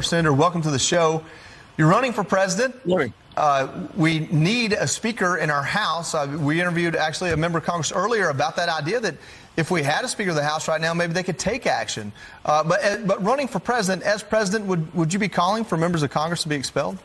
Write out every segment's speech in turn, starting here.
Senator, welcome to the show. You're running for president. Morning. We need a speaker in our House. We interviewed actually a member of Congress earlier about that idea that if we had a speaker of the House right now, maybe they could take action. But running for president, as president, would you be calling for members of Congress to be expelled?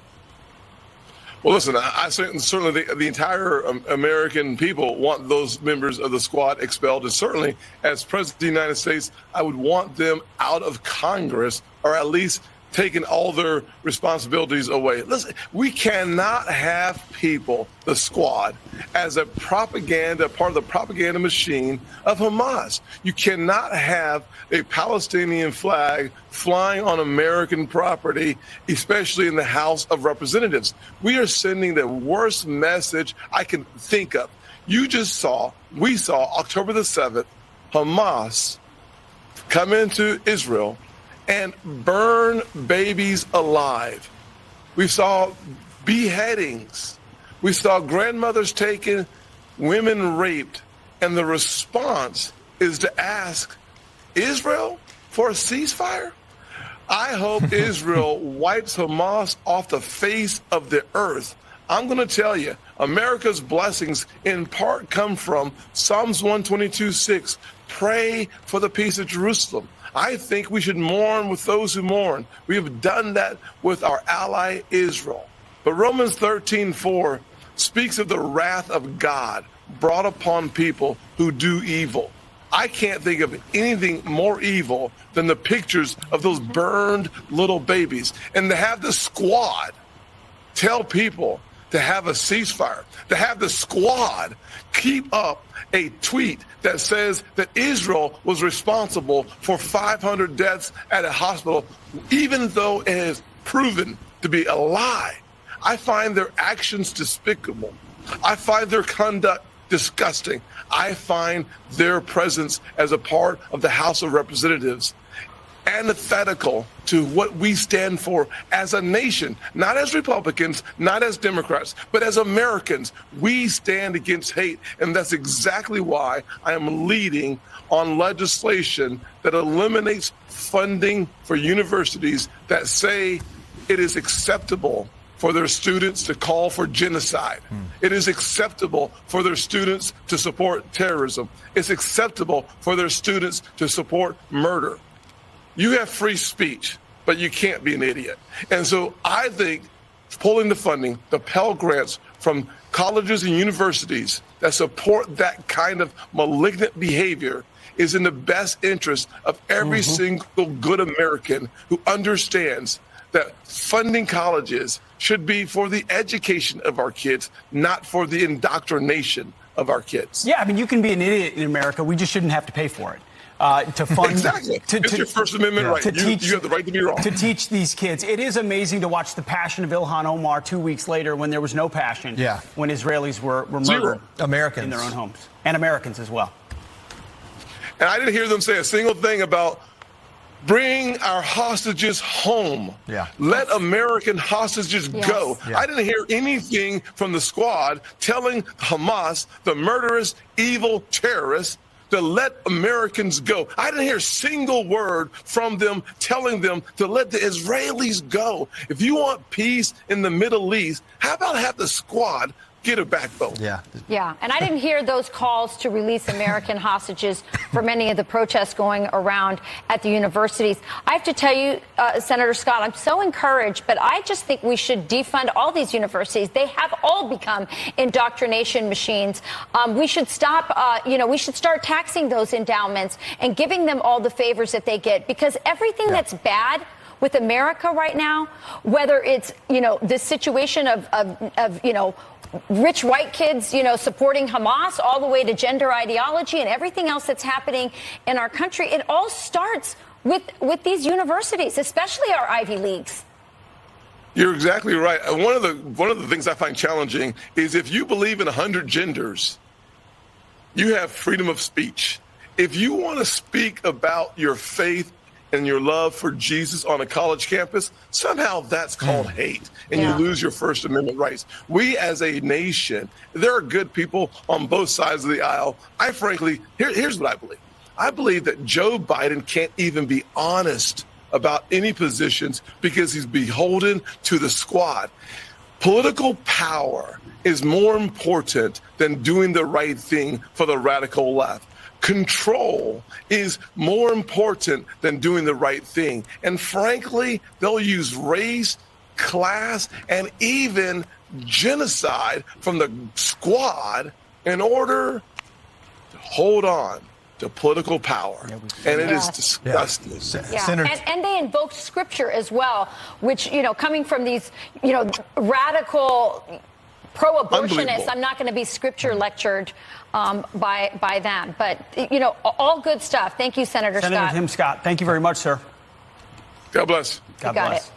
Well, listen, I certainly the entire American people want those members of the squad expelled. And certainly, as president of the United States, I would want them out of Congress, or at least taking all their responsibilities away. Listen, we cannot have people, the squad, as a propaganda, part of the propaganda machine of Hamas. You cannot have a Palestinian flag flying on American property, especially in the House of Representatives. We are sending the worst message I can think of. We saw October the 7th, Hamas come into Israel and burn babies alive. We saw beheadings. We saw grandmothers taken, women raped. And the response is to ask Israel for a ceasefire? I hope Israel wipes Hamas off the face of the earth. I'm going to tell you, America's blessings in part come from Psalms 122:6. Pray for the peace of Jerusalem. I think we should mourn with those who mourn. We have done that with our ally Israel. But Romans 13:4 speaks of the wrath of God brought upon people who do evil. I can't think of anything more evil than the pictures of those burned little babies. And to have the squad tell people to have a ceasefire, to have the squad keep up a tweet that says that Israel was responsible for 500 deaths at a hospital, even though it is proven to be a lie. I find their actions despicable. I find their conduct disgusting. I find their presence as a part of the House of Representatives antithetical to what we stand for as a nation, not as Republicans, not as Democrats, but as Americans. We stand against hate, and that's exactly why I am leading on legislation that eliminates funding for universities that say it is acceptable for their students to call for genocide. It is acceptable for their students to support terrorism. It's acceptable for their students to support murder. You have free speech, but you can't be an idiot. And so I think pulling the funding, the Pell grants from colleges and universities that support that kind of malignant behavior is in the best interest of every single good American who understands that funding colleges should be for the education of our kids, not for the indoctrination of our kids. Yeah, I mean, you can be an idiot in America. We just shouldn't have to pay for it. To fund, exactly. It's your First Amendment right. You have the right to be wrong. To teach these kids. It is amazing to watch the passion of Ilhan Omar 2 weeks later when there was no passion. Yeah. When Israelis were murdered. Zero. Americans. In their own homes. And Americans as well. And I didn't hear them say a single thing about bring our hostages home. Yeah. Let American hostages go. Yeah. I didn't hear anything from the squad telling Hamas, the murderous, evil terrorists, to let Americans go. I didn't hear a single word from them telling them to let the Israelis go. If you want peace in the Middle East, how about have the squad get a backbone? Yeah, and I didn't hear those calls to release American hostages for many of the protests going around at the universities. I have to tell you, Senator Scott, I'm so encouraged, but I just think we should defund all these universities. They have all become indoctrination machines. We should stop, we should start taxing those endowments and giving them all the favors that they get, because everything that's bad with America right now, whether it's, this situation of rich white kids, supporting Hamas, all the way to gender ideology and everything else that's happening in our country. It all starts with these universities, especially our Ivy Leagues. You're exactly right. One of the things I find challenging is if you believe in 100 genders, you have freedom of speech. If you want to speak about your faith and your love for Jesus on a college campus, somehow that's called hate, and you lose your First Amendment rights. We as a nation, there are good people on both sides of the aisle. Here's what I believe. I believe that Joe Biden can't even be honest about any positions because he's beholden to the squad. Political power is more important than doing the right thing for the radical left. Control is more important than doing the right thing. And frankly, they'll use race, class, and even genocide from the squad in order to hold on to political power. And it is disgusting. And they invoked scripture as well, which, coming from these, radical pro-abortionists, I'm not going to be scripture lectured by them. But, all good stuff. Thank you, Senator Scott. Senator Tim Scott, thank you very much, sir. God bless. God bless.